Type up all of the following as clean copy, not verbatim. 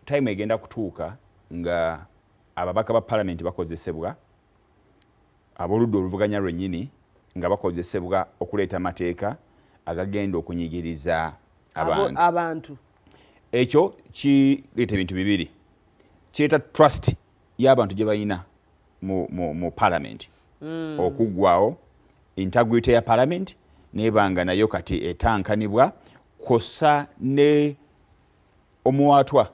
time egenda kutuuka nga ababaka ba parliament bakozesebwa aboludda oluvuganya lwennyini nga bakozesebwa okuleeta amateeka agagenda okunyigiriza abantu. Ekyo kireeta ebintu bibiri. Kireeta trust y'abantu gye balina mu parliament okuggwawo, integrity ya parliament nebanga nayo kati etankanibwa, kosa ne omuwatwa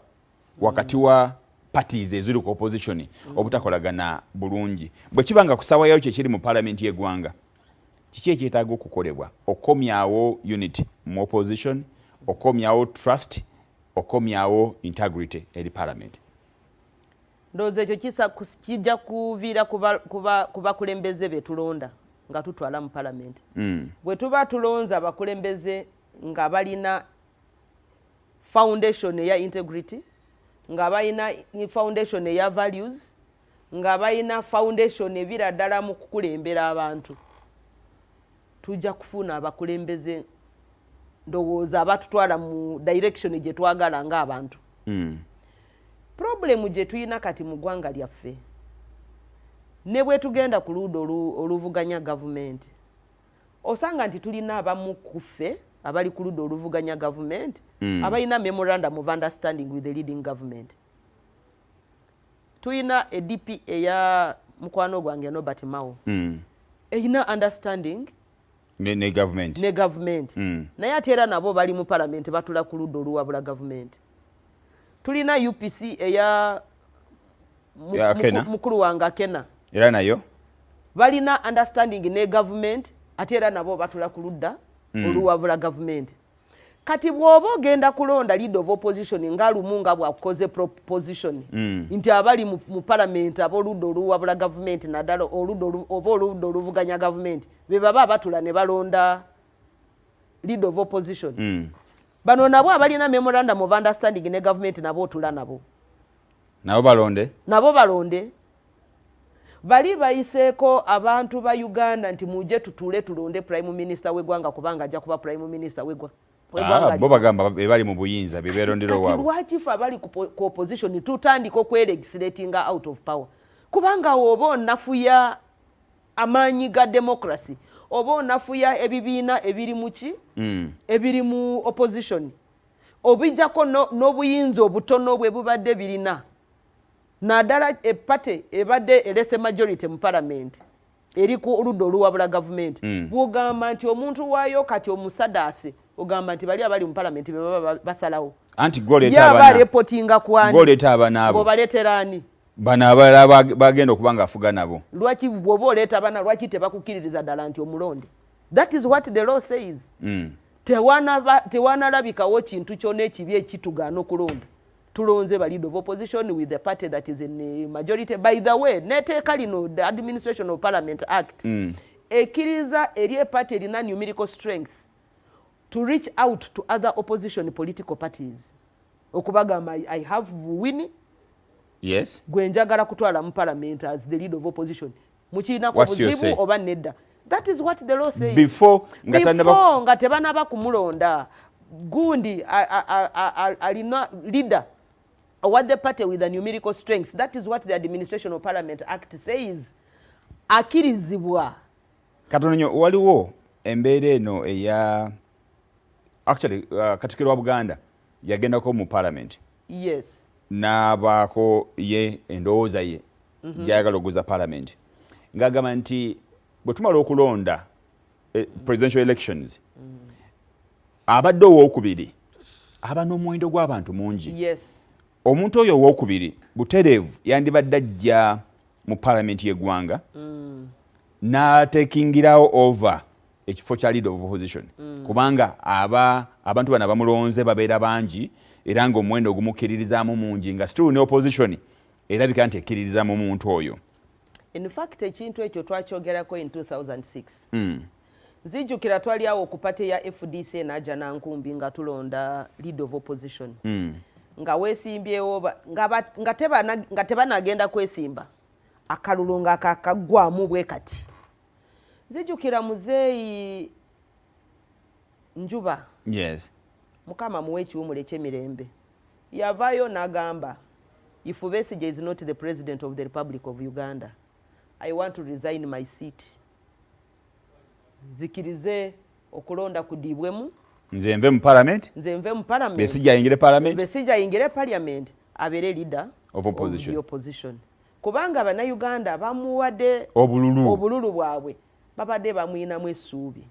wakati wa parties eziri ku opposition obutakolagana bulungi. Bwe kibanga kusawayo kyekiri mu parliament y'eggwanga, kiki ekyetaaga okukolebwa okomyawo unity mu opposition, okomyawo trust, okomyawo integrity eri parliament? Ndowooza ekyo kijja kuviira ku bakulembeze be tulonda nga tutwala mu parliament. Bwe tuba tulonza abakulembeze nga balina foundation eya integrity, nga balina foundation eya values, nga balina foundation ebira ddala mu kukulembera abantu, tujja kufuna abakulembeze ndowooza abatutwala mu direction gye twagala ng'abantu. Problemu gye tuyina kati mu ggwanga lyaffe, ne bwe tugenda ku ludda oluvuganya gavumenti, osanga nti tulina abamu ku ffe abali ku ludda oluvuganya gavumenti abalina memorandum of understanding with the leading government. Tuyina EDP eya mukwano gwange Nobert Mao eyina understanding ne government. Naye ate era nabo bali mu parliament batula ku ludda oluwabula gavumenti. Tulina UPC eya mukulu wange Kena era nayo balina understanding ne government ate era nabo batula ku ludda oluwabula gavumenti. Kati bw'oba ogenda kulonda leader of opposition nga lumu nga bwakukoze proposition nti abali mu parliament ab'oludda oluwabula gavumenti naddala oludda oluvuganya gavumenti be baba batula ne balonda leader of opposition. Bano nabo abalina memorandum of understanding ne government nabo otula nabo balonde. Bali bayiseeko abantu ba Uganda nti muje tutule tulonde prime minister w'eggwanga kubanga ajja kuba prime minister w'eggwanga. Bo bagamba bali mu buyinza beberondera wabo. Kati lwaki ffe abali ku opposition tutandika okwelegislating out of power? Kubanga oba onafuya amaanyi ga democracy, oba onafuya ebibiina ebiri muki ebiri mu opposition, obijjako n'obuyinza obutono bwe bubadde birina, naddala epate ebadde erese majority mu parliament eri ku oludda oluwabula gavumenti, bw'ogamba nti omuntu waayo kati omusadaase ogamba nti bali abali mu parliament be baba basalawo anti goleeta abana yaba reportinga kwani goleeta abana abo baleetera ani bana abalala bagenda okuba nga afuga nabo. Lwaki bw'oba oleeta abana lwaki tebakukkiririza ddala nti omulonde? That is what the law says. Tewanalabikawo kintu kyonna ekibi ekitugaana okulonda. Tulonze ba leader of opposition with the party that is in the majority. By the way, neteeka lino the Administration of Parliament Act ekkiriza eri party erina numerical strength to reach out to other opposition political parties. Okubagamba I have Winnie gwe njagala kutwala mu parliament as the leader of opposition. Mukiina ku buzibu oba nedda. That is what the law says. Before nga tebanaba kumulonda gundi alina leader what the party with a numerical strength. That is what the Administration of Parliament Act says. Akirizibwa. Katononyo waliwo embeera eno eya actually Katikkiro wa Buganda yagendako mu parliament. Yes. N'abaako ye endowooza ye gy'ayagala okuguza parliament ng'agamba nti bwe tumala okulonda presidential elections abadde owookubiri aba n'omuwendo gw'abantu mungi. Yes. Omuntu oyo owookubiri butereevu yandibadde ajja mu parliament y'eggwanga n'atekingirawo over ekifo kya leader of opposition kubanga abantu bano bamulonze babeera bangi era ng'omuwendo ogumukkiririzaamu mungi nga still ne opposition erabika nti ekkiririzaamu omuntu oyo. In fact ekintu ekyo twakyogerako in 2006. Nzijjukira twali awo ku pate ya FDC n'ajja Nankumbi nga tulonda leader of opposition. Nga weesimbyewo nga tebanagenda kwesimba akalulu nga kakaggwamu bwe kati. Nzijjukira muzeeyi Njuba. Yes. Mukama muwe ekiwumula eky'emirembe yavaayo n'agamba, if Besigye is not the president of the Republic of Uganda, I want to resign my seat. Nzikirize okulonda kudiibwemu. Nze nve mu parliament. Nze nve mu parliament. Besigye ayingire parliament. Besigye ayingire parliament. Abeere leader of opposition. Of the opposition. Kubanga Abannayuganda bamuwadde obululu bwabwe babadde bamwinamu essuubi.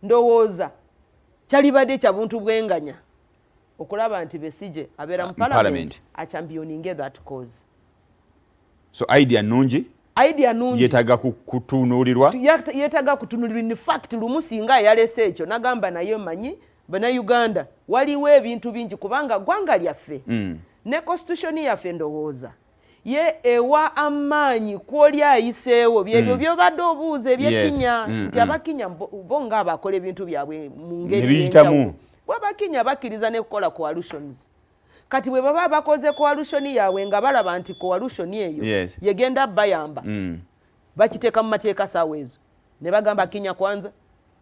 Ndowooza kyalibadde kya buntu bwenganya okulaba nti Besigye abeera mu parliament achampioninge that cause. So idea nungi yetaga kutunuulirwa. Yetaga kutunuulirwa. In fact lumu singa yalese ekyo nagamba naye manyi Bannayuganda waliwo ebintu bingi kubanga ggwanga lyaffe ne constitution yaffe ndowooza ye ewa amaanyi kwoli ayiseewo byebyo byobadde obuuza ebyekinya nti abakinya bo nga abakola ebintu byabwe mu ngeri y'enjawulo. Abakinya bakkiriza ne kukola coalitions. Kati bwe baba bakoze coalition yaabwe nga balaba nti coalition eyo yegenda bayamba bakiteeka mu mateeka saawa ezo ne bagamba kinya kwanza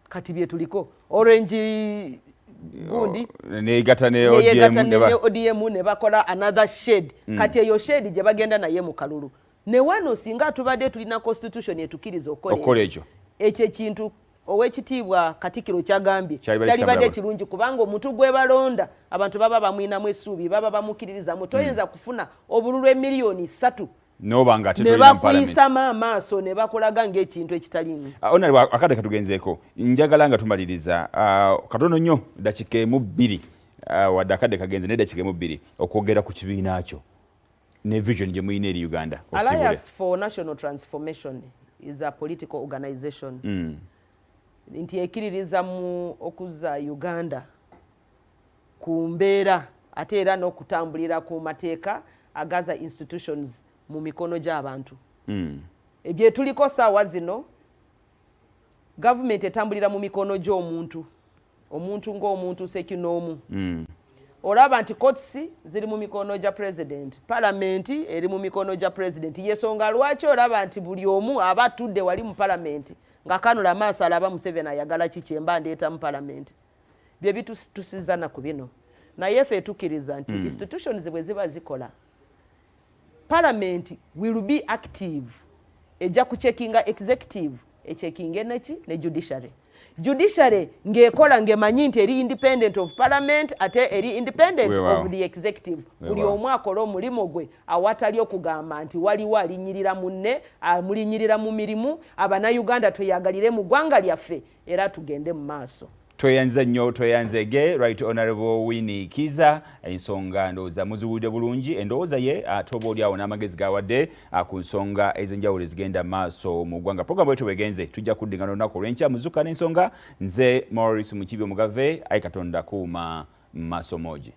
kati bye tuliko orange gundi negata ne ODM ne bakola another shade kati eyo shade gye bagenda naye mu kalulu ne wano singa tubadde tulina constitution etukiriza okola ekyo ekintu owekitiibwa Katikkiro kyagambye kyalibadde kirungi kubanga omuntu gwe balonda abantu baba bamwinamu essuubi baba bamukiririzamu toyinza kufuna obululu emiliyoni 3 nobanga ne bakuyisama amaaso ne bakulaga ng'ekintu ekitalimu. Onali akadde katugenzeeko njagala nga tumaliriza katono nnyo dakiika emu 2 wadde akadde kagenze ne dakiika emu 2 okwogera ku kibiina kyo ne vision gye muyina eri Uganda. Alliance for National Transformation is a political organization nti ekiririza mu okuzza Uganda ku mbeera ate era n'okutambulira ku mateeka agaza institutions mu mikono gy'abantu. Ebye tuliko saawa zino government etambulira mu mikono gy'omuntu omuntu ng'omuntu sekinoomu. Olaba nti courts ziri mu mikono gya president, parliament eri mu mikono gya president. Yesonga lwaki olaba nti buli omu aba atudde wali mu parliament nga kanula maaso alaba Museveni ayagala kiki emba ndeeta mu parliament. Bye bitusizana ku bino naye ffe etukiriza nti institutions bwe ziba zikola parliament will be active ejja kucheckinga executive echeckinge ne judiciary ng'ekola ng'emanyi nti eri independent of parliament ate eri independent of the executive. Buli omu akola omulimu gwe awatali okugamba nti waliwo alinyirira munne amulinyirira mu mirimu. Abannayuganda tweyagalire mu ggwanga lyaffe era tugende mu maaso. Tweyanze nnyo tweyanzege Right Honorable Winnie Kiiza ensonga ndowooza muziwudde bulungi endowooza ye atoba oli awo n'amagezi gawadde ku nsonga ez'enjawulo ezigenda maaso mu ggwanga. Program bwetyo bwegenze tujja kuddingana olunaku olw'enkya muzuka n'ensonga. Nze Maurice Mukibyo Mugave ayi Katonda kuuma maaso moji.